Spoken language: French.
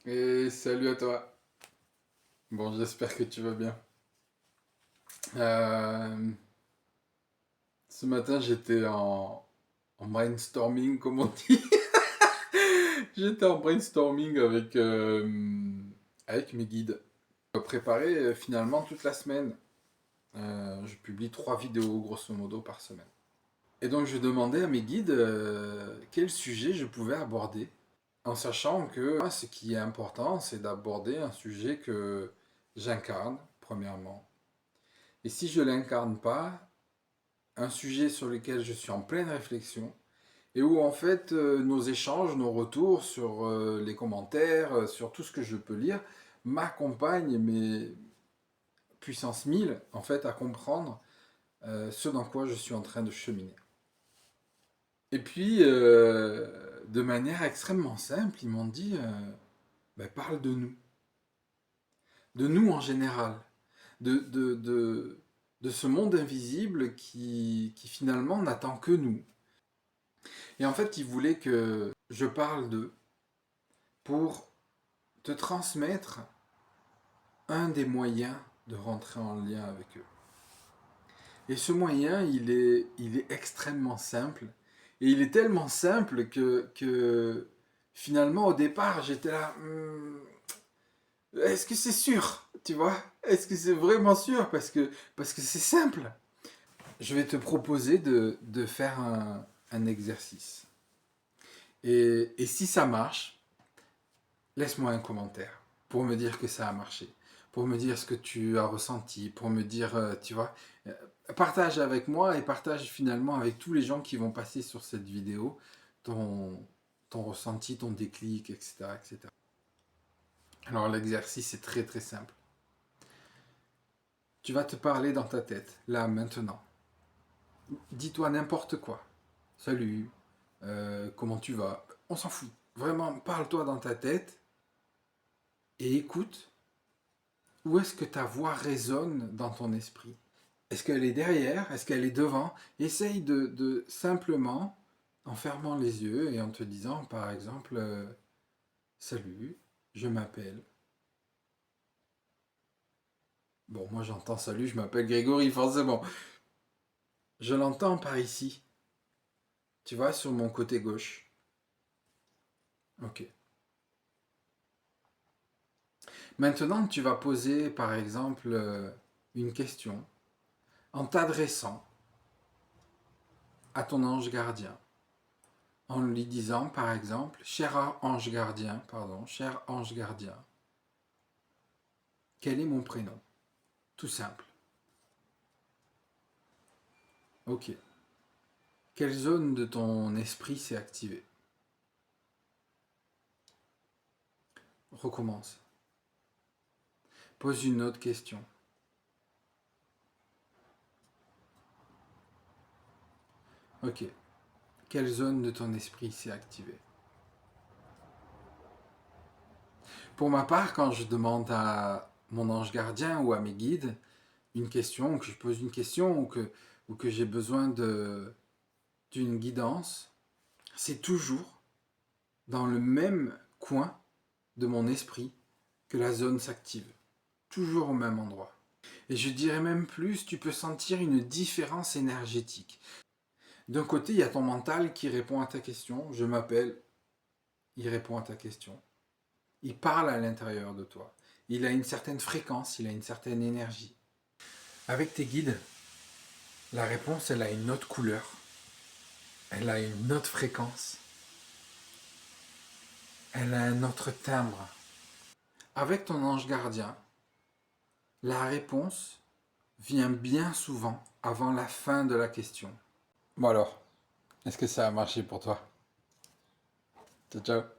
Et salut à toi. Bon, j'espère que tu vas bien. Euh, Ce matin, j'étais en brainstorming, comme on dit. J'étais en brainstorming avec mes guides. Je préparais finalement toute la semaine. Je publie 3 vidéos, grosso modo, par semaine. Et donc, je demandais à mes guides quel sujet je pouvais aborder, en sachant que moi, ce qui est important, c'est d'aborder un sujet que j'incarne, premièrement. Et si je ne l'incarne pas, un sujet sur lequel je suis en pleine réflexion, et où en fait nos échanges, nos retours sur les commentaires, sur tout ce que je peux lire, m'accompagnent, mais puissance 1000, en fait, à comprendre ce dans quoi je suis en train de cheminer. Et puis, de manière extrêmement simple, ils m'ont dit, ben, parle de nous en général, de ce monde invisible qui finalement n'attend que nous. Et en fait, ils voulaient que je parle d'eux pour te transmettre un des moyens de rentrer en lien avec eux. Et ce moyen, il est extrêmement simple. Et il est tellement simple que finalement, au départ, j'étais là, est-ce que c'est sûr, tu vois? Est-ce que c'est vraiment sûr? Parce que c'est simple. Je vais te proposer de faire un exercice. Et si ça marche, laisse-moi un commentaire pour me dire que ça a marché, pour me dire ce que tu as ressenti, pour me dire, tu vois, partage avec moi et partage finalement avec tous les gens qui vont passer sur cette vidéo ton ressenti, ton déclic, etc., etc. Alors l'exercice est très très simple. Tu vas te parler dans ta tête, là, maintenant. Dis-toi n'importe quoi. Salut, comment tu vas? On s'en fout. Vraiment, parle-toi dans ta tête et écoute où est-ce que ta voix résonne dans ton esprit. Est-ce qu'elle est derrière? Est-ce qu'elle est devant? Essaye de simplement, en fermant les yeux et en te disant, par exemple, salut, je m'appelle. Bon, moi j'entends salut, je m'appelle Grégory, forcément. Je l'entends par ici. Tu vois, sur mon côté gauche. Ok. Maintenant, tu vas poser, par exemple, une question en t'adressant à ton ange gardien. En lui disant, par exemple, cher ange gardien, quel est mon prénom? Tout simple. Ok. Quelle zone de ton esprit s'est activée? Recommence. Pose une autre question. Ok. Quelle zone de ton esprit s'est activée? Pour ma part, quand je demande à mon ange gardien ou à mes guides une question, ou que je pose une question, ou que j'ai besoin d'une guidance, c'est toujours dans le même coin de mon esprit que la zone s'active. Toujours au même endroit. Et je dirais même plus, tu peux sentir une différence énergétique. D'un côté, il y a ton mental qui répond à ta question. Je m'appelle, il répond à ta question. Il parle à l'intérieur de toi. Il a une certaine fréquence, il a une certaine énergie. Avec tes guides, la réponse, elle a une autre couleur. Elle a une autre fréquence. Elle a un autre timbre. Avec ton ange gardien, la réponse vient bien souvent avant la fin de la question. Bon alors, est-ce que ça a marché pour toi? Ciao, ciao.